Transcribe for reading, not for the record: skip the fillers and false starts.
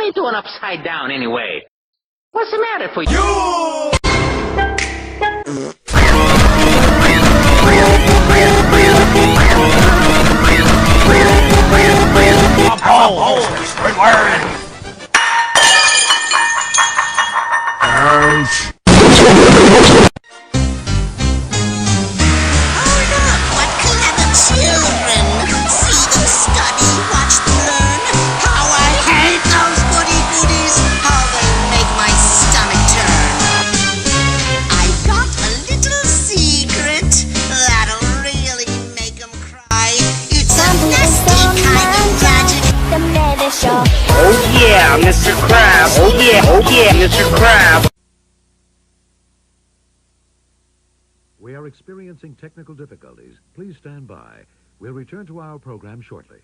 you doing upside down anyway? What's the matter for you? Oh yeah, Mr. Crab. Oh yeah, Mr. Crab. We are experiencing technical difficulties. Please stand by. We'll return to our program shortly.